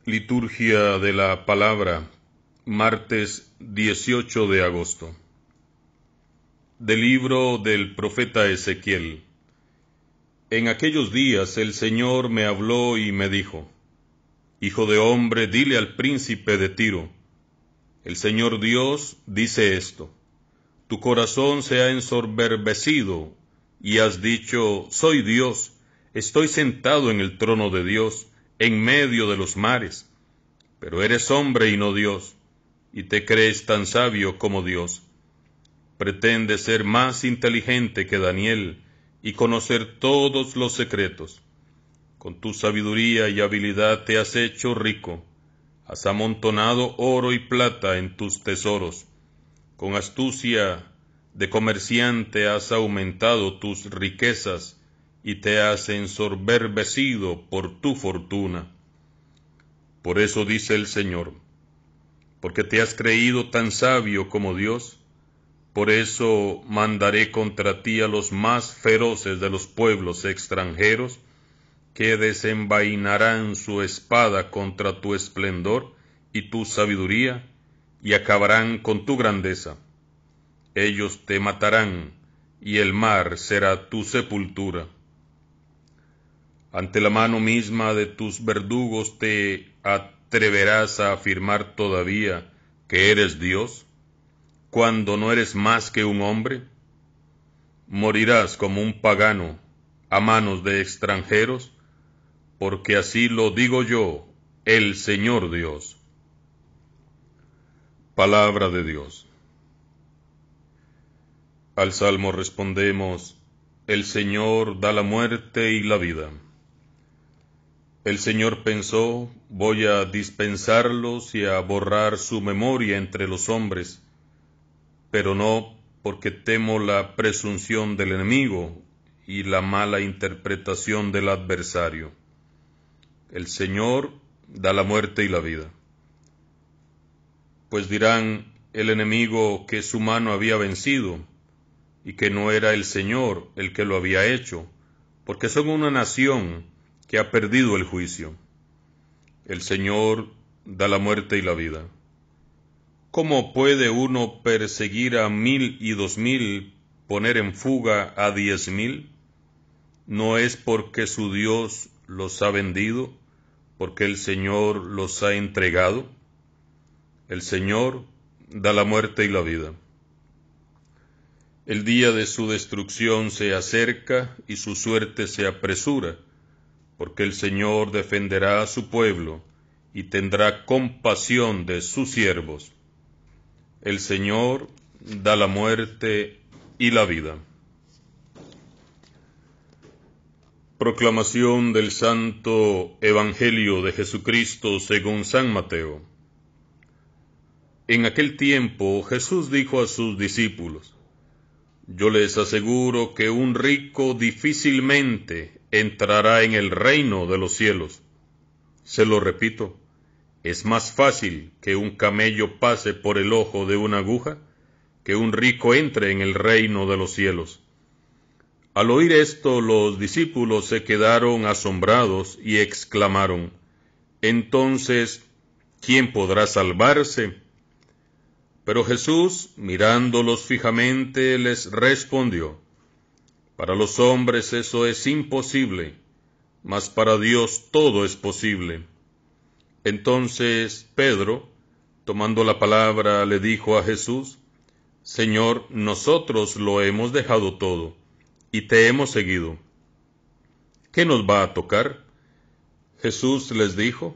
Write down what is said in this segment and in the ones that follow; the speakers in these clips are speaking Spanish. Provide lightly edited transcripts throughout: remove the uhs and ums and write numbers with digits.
Liturgia de la Palabra, martes 18 de agosto. Del libro del profeta Ezequiel. En aquellos días el Señor me habló y me dijo: Hijo de hombre, dile al príncipe de Tiro: el Señor Dios dice esto: tu corazón se ha ensoberbecido y has dicho: soy Dios, estoy sentado en el trono de Dios, en medio de los mares. Pero eres hombre y no Dios, y te crees tan sabio como Dios. Pretendes ser más inteligente que Daniel y conocer todos los secretos. Con tu sabiduría y habilidad te has hecho rico, has amontonado oro y plata en tus tesoros. Con astucia de comerciante has aumentado tus riquezas y te has ensoberbecido por tu fortuna. Por eso dice el Señor: porque te has creído tan sabio como Dios, por eso mandaré contra ti a los más feroces de los pueblos extranjeros, que desenvainarán su espada contra tu esplendor y tu sabiduría, y acabarán con tu grandeza. Ellos te matarán, y el mar será tu sepultura. Ante la mano misma de tus verdugos te atreverás a afirmar todavía que eres Dios, cuando no eres más que un hombre. Morirás como un pagano a manos de extranjeros, porque así lo digo yo, el Señor Dios. Palabra de Dios. Al salmo respondemos: el Señor da la muerte y la vida. El Señor pensó: voy a dispensarlos y a borrar su memoria entre los hombres, pero no, porque temo la presunción del enemigo y la mala interpretación del adversario. El Señor da la muerte y la vida. Pues dirán el enemigo que su mano había vencido, y que no era el Señor el que lo había hecho, porque son una nación que ha perdido el juicio. El Señor da la muerte y la vida. ¿Cómo puede uno perseguir a 1000 y 2000, poner en fuga a 10,000? ¿No es porque su Dios los ha vendido, porque el Señor los ha entregado? El Señor da la muerte y la vida. El día de su destrucción se acerca y su suerte se apresura, porque el Señor defenderá a su pueblo y tendrá compasión de sus siervos. El Señor da la muerte y la vida. Proclamación del Santo Evangelio de Jesucristo según San Mateo. En aquel tiempo Jesús dijo a sus discípulos: yo les aseguro que un rico difícilmente entrará en el reino de los cielos. Se lo repito, es más fácil que un camello pase por el ojo de una aguja que un rico entre en el reino de los cielos. Al oír esto, los discípulos se quedaron asombrados y exclamaron: entonces, ¿quién podrá salvarse? Pero Jesús, mirándolos fijamente, les respondió: para los hombres eso es imposible, mas para Dios todo es posible. Entonces Pedro, tomando la palabra, le dijo a Jesús: Señor, nosotros lo hemos dejado todo, y te hemos seguido. ¿Qué nos va a tocar? Jesús les dijo: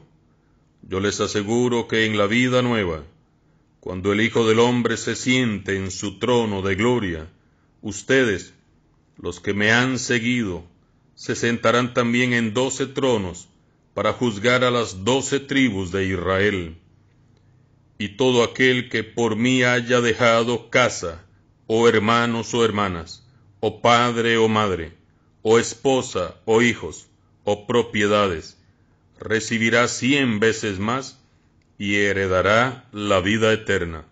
yo les aseguro que en la vida nueva, cuando el Hijo del Hombre se siente en su trono de gloria, ustedes, los que me han seguido, se sentarán también en 12 tronos para juzgar a las 12 tribus de Israel. Y todo aquel que por mí haya dejado casa, o hermanos o hermanas, o padre o madre, o esposa o hijos, o propiedades, recibirá 100 veces más y heredará la vida eterna.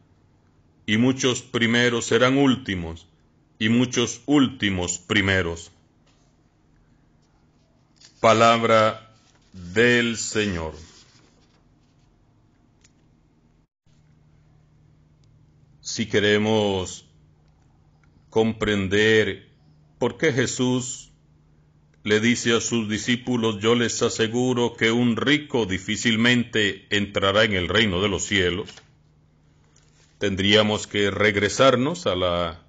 Y muchos primeros serán últimos, y muchos últimos primeros. Palabra del Señor. si queremos comprender por qué Jesús le dice a sus discípulos: yo les aseguro que un rico difícilmente entrará en el reino de los cielos, tendríamos que regresarnos a la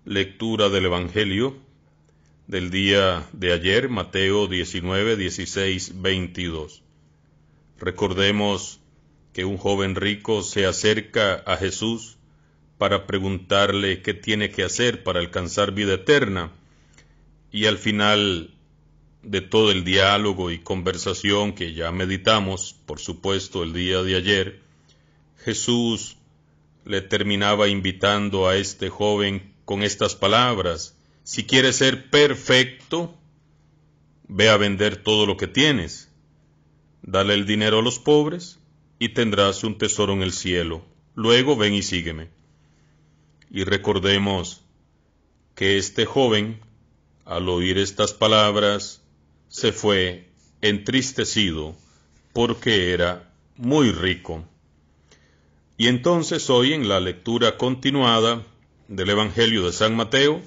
lectura del Evangelio del día de ayer, Mateo 19, 16, 22. Recordemos que un joven rico se acerca a Jesús para preguntarle qué tiene que hacer para alcanzar vida eterna, y al final de todo el diálogo y conversación que ya meditamos, por supuesto, el día de ayer, Jesús le terminaba invitando a este joven con estas palabras: si quieres ser perfecto, ve a vender todo lo que tienes, dale el dinero a los pobres y tendrás un tesoro en el cielo. Luego ven y sígueme. Y recordemos que este joven, al oír estas palabras, se fue entristecido porque era muy rico. Y entonces hoy, en la lectura continuada del Evangelio de San Mateo,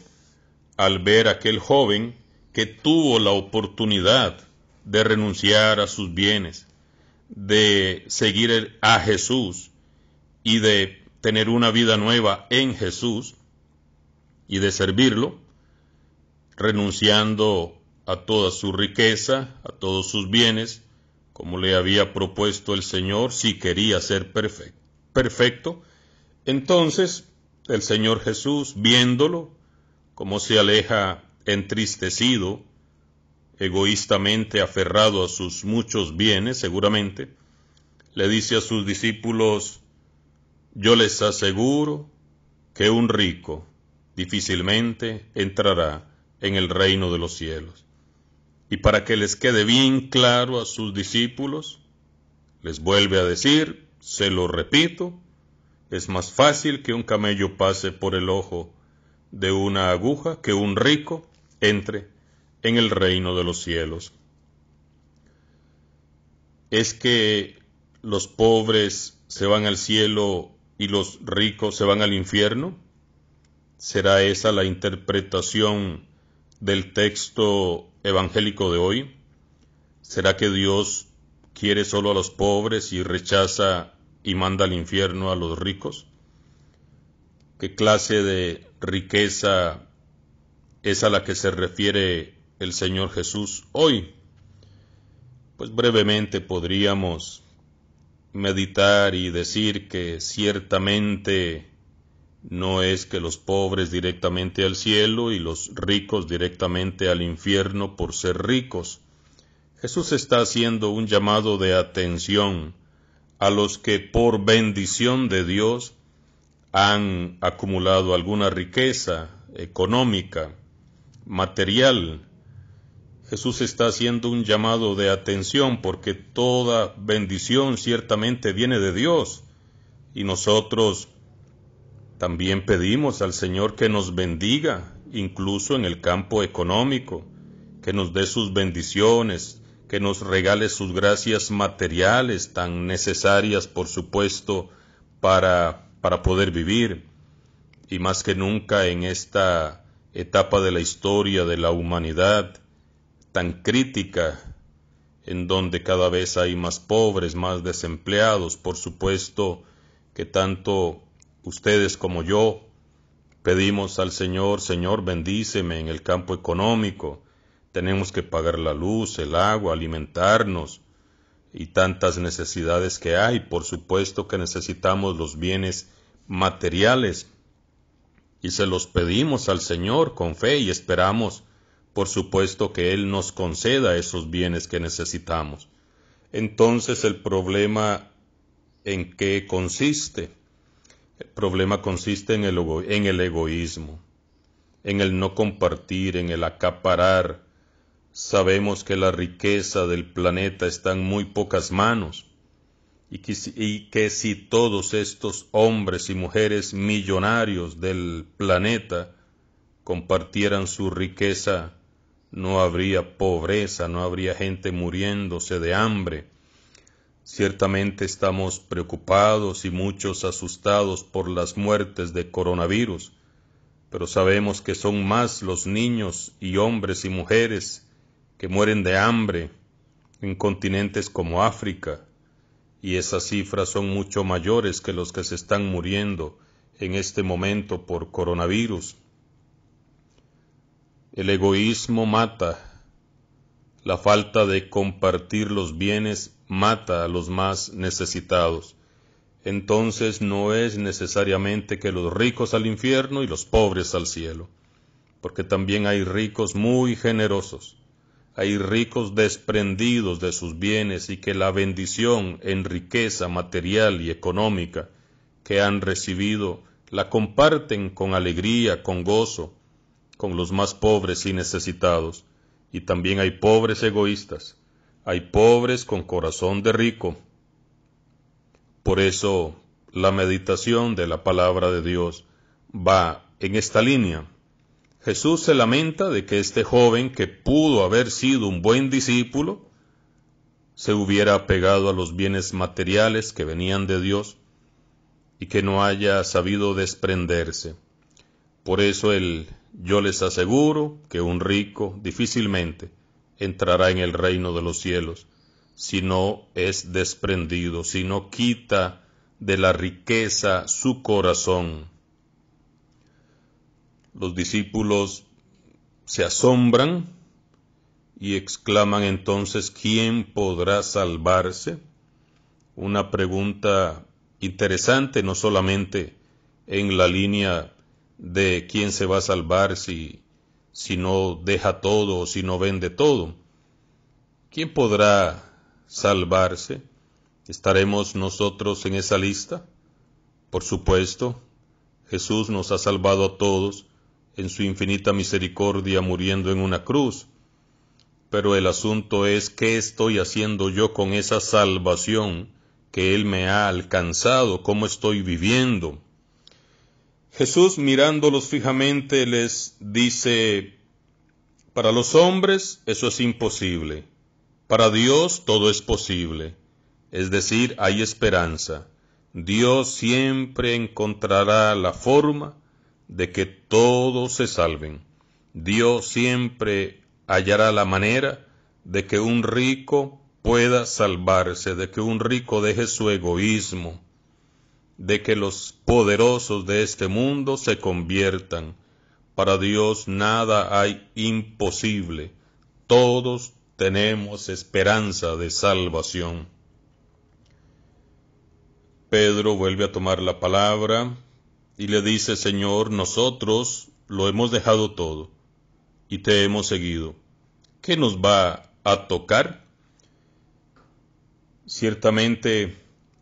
al ver a aquel joven que tuvo la oportunidad de renunciar a sus bienes, de seguir a Jesús y de tener una vida nueva en Jesús y de servirlo, renunciando a toda su riqueza, a todos sus bienes, como le había propuesto el Señor, si quería ser perfecto. Entonces el Señor Jesús, viéndolo, cómo se aleja entristecido, egoístamente aferrado a sus muchos bienes, seguramente, le dice a sus discípulos: yo les aseguro que un rico difícilmente entrará en el reino de los cielos. Y para que les quede bien claro a sus discípulos, les vuelve a decir, se lo repito, es más fácil que un camello pase por el ojo de una aguja que un rico entre en el reino de los cielos. ¿Es que los pobres se van al cielo y los ricos se van al infierno? ¿Será esa la interpretación del texto evangélico de hoy? ¿Será que Dios quiere solo a los pobres y rechaza y manda al infierno a los ricos? ¿Qué clase de riqueza es a la que se refiere el Señor Jesús hoy? Pues brevemente podríamos meditar y decir que ciertamente no es que los pobres directamente al cielo y los ricos directamente al infierno por ser ricos. Jesús está haciendo un llamado de atención a los que por bendición de Dios han acumulado alguna riqueza económica, material. Jesús está haciendo un llamado de atención porque toda bendición ciertamente viene de Dios, y nosotros también pedimos al Señor que nos bendiga, incluso en el campo económico, que nos dé sus bendiciones, que nos regale sus gracias materiales tan necesarias, por supuesto, para poder vivir. Y más que nunca en esta etapa de la historia de la humanidad tan crítica, en donde cada vez hay más pobres, más desempleados, por supuesto que tanto ustedes como yo pedimos al Señor: Señor, bendíceme en el campo económico. Tenemos que pagar la luz, el agua, alimentarnos y tantas necesidades que hay. Por supuesto que necesitamos los bienes materiales y se los pedimos al Señor con fe y esperamos, por supuesto, que Él nos conceda esos bienes que necesitamos. Entonces, ¿el problema en qué consiste? El problema consiste en el egoísmo, en el no compartir, en el acaparar. Sabemos que la riqueza del planeta está en muy pocas manos y que si todos estos hombres y mujeres millonarios del planeta compartieran su riqueza, no habría pobreza, no habría gente muriéndose de hambre. Ciertamente estamos preocupados y muchos asustados por las muertes de coronavirus, pero sabemos que son más los niños y hombres y mujeres que mueren de hambre en continentes como África, y esas cifras son mucho mayores que los que se están muriendo en este momento por coronavirus. El egoísmo mata. La falta de compartir los bienes mata a los más necesitados. Entonces no es necesariamente que los ricos al infierno y los pobres al cielo, porque también hay ricos muy generosos, hay ricos desprendidos de sus bienes y que la bendición en riqueza material y económica que han recibido la comparten con alegría, con gozo, con los más pobres y necesitados. Y también hay pobres egoístas, hay pobres con corazón de rico. Por eso la meditación de la palabra de Dios va en esta línea. Jesús se lamenta de que este joven, que pudo haber sido un buen discípulo, se hubiera apegado a los bienes materiales que venían de Dios y que no haya sabido desprenderse. Por eso yo les aseguro que un rico difícilmente entrará en el reino de los cielos si no es desprendido, si no quita de la riqueza su corazón. Los discípulos se asombran y exclaman entonces: ¿quién podrá salvarse? Una pregunta interesante, no solamente en la línea de quién se va a salvar si no deja todo o si no vende todo. ¿Quién podrá salvarse? ¿Estaremos nosotros en esa lista? Por supuesto, Jesús nos ha salvado a todos en su infinita misericordia muriendo en una cruz. Pero el asunto es, ¿qué estoy haciendo yo con esa salvación que Él me ha alcanzado? ¿Cómo estoy viviendo? Jesús, mirándolos fijamente, les dice: para los hombres eso es imposible, para Dios todo es posible. Es decir, hay esperanza. Dios siempre encontrará la forma de que todos se salven. Dios siempre hallará la manera de que un rico pueda salvarse, de que un rico deje su egoísmo, de que los poderosos de este mundo se conviertan. Para Dios nada hay imposible. Todos tenemos esperanza de salvación. Pedro vuelve a tomar la palabra y le dice: Señor, nosotros lo hemos dejado todo y te hemos seguido. ¿Qué nos va a tocar? Ciertamente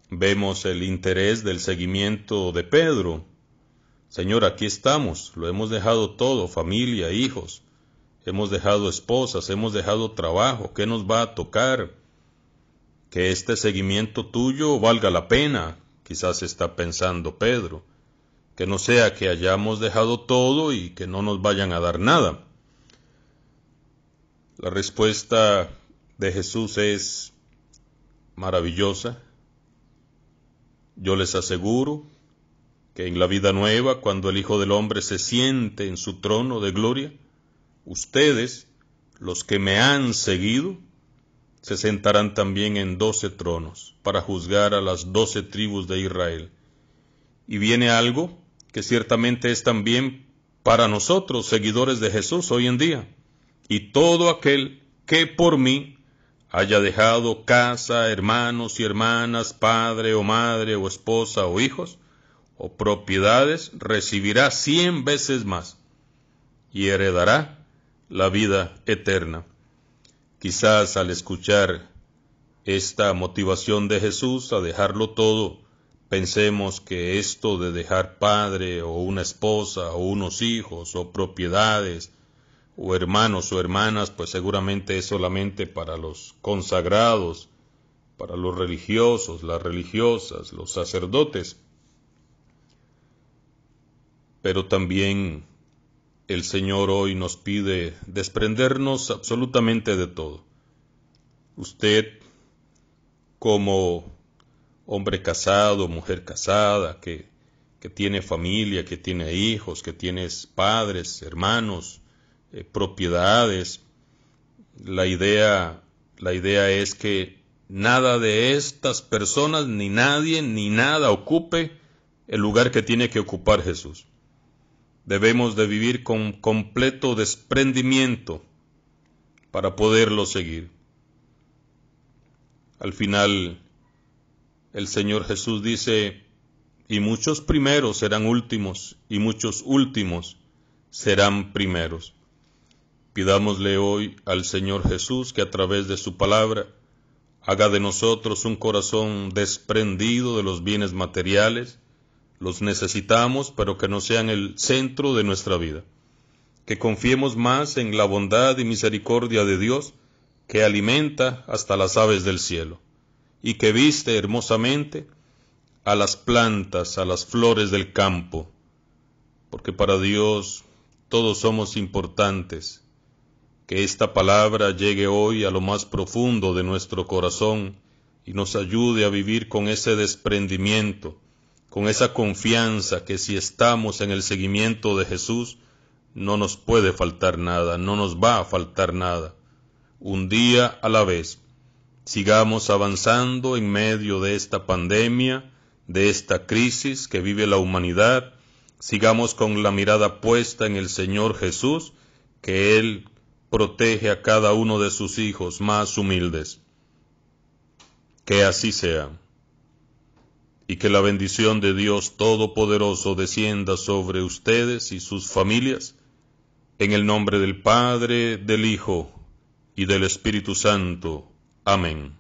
vemos el interés del seguimiento de Pedro. Señor, aquí estamos, lo hemos dejado todo, familia, hijos, hemos dejado esposas, hemos dejado trabajo. ¿Qué nos va a tocar? Que este seguimiento tuyo valga la pena, quizás está pensando Pedro, que no sea que hayamos dejado todo y que no nos vayan a dar nada. La respuesta de Jesús es maravillosa. Yo les aseguro que en la vida nueva, cuando el Hijo del Hombre se siente en su trono de gloria, ustedes, los que me han seguido, se sentarán también en 12 tronos para juzgar a las 12 tribus de Israel. Y viene algo que ciertamente es también para nosotros, seguidores de Jesús hoy en día. Y todo aquel que por mí haya dejado casa, hermanos y hermanas, padre o madre o esposa o hijos o propiedades, recibirá 100 veces más y heredará la vida eterna. Quizás al escuchar esta motivación de Jesús a dejarlo todo, pensemos que esto de dejar padre o una esposa o unos hijos o propiedades o hermanos o hermanas, pues seguramente es solamente para los consagrados, para los religiosos, las religiosas, los sacerdotes. Pero también el Señor hoy nos pide desprendernos absolutamente de todo. Usted como hombre casado, mujer casada, que tiene familia, que tiene hijos, que tienes padres, hermanos, propiedades. La idea es que nada de estas personas, ni nadie, ni nada ocupe el lugar que tiene que ocupar Jesús. Debemos de vivir con completo desprendimiento para poderlo seguir. Al final, el Señor Jesús dice: y muchos primeros serán últimos, y muchos últimos serán primeros. Pidámosle hoy al Señor Jesús que a través de su palabra haga de nosotros un corazón desprendido de los bienes materiales. Los necesitamos, pero que no sean el centro de nuestra vida. Que confiemos más en la bondad y misericordia de Dios, que alimenta hasta las aves del cielo, y que viste hermosamente a las plantas, a las flores del campo, porque para Dios todos somos importantes. Que esta palabra llegue hoy a lo más profundo de nuestro corazón y nos ayude a vivir con ese desprendimiento, con esa confianza que si estamos en el seguimiento de Jesús, no nos puede faltar nada, no nos va a faltar nada. Un día a la vez, sigamos avanzando en medio de esta pandemia, de esta crisis que vive la humanidad. Sigamos con la mirada puesta en el Señor Jesús, que Él protege a cada uno de sus hijos más humildes. Que así sea, y que la bendición de Dios Todopoderoso descienda sobre ustedes y sus familias, en el nombre del Padre, del Hijo y del Espíritu Santo. Amén.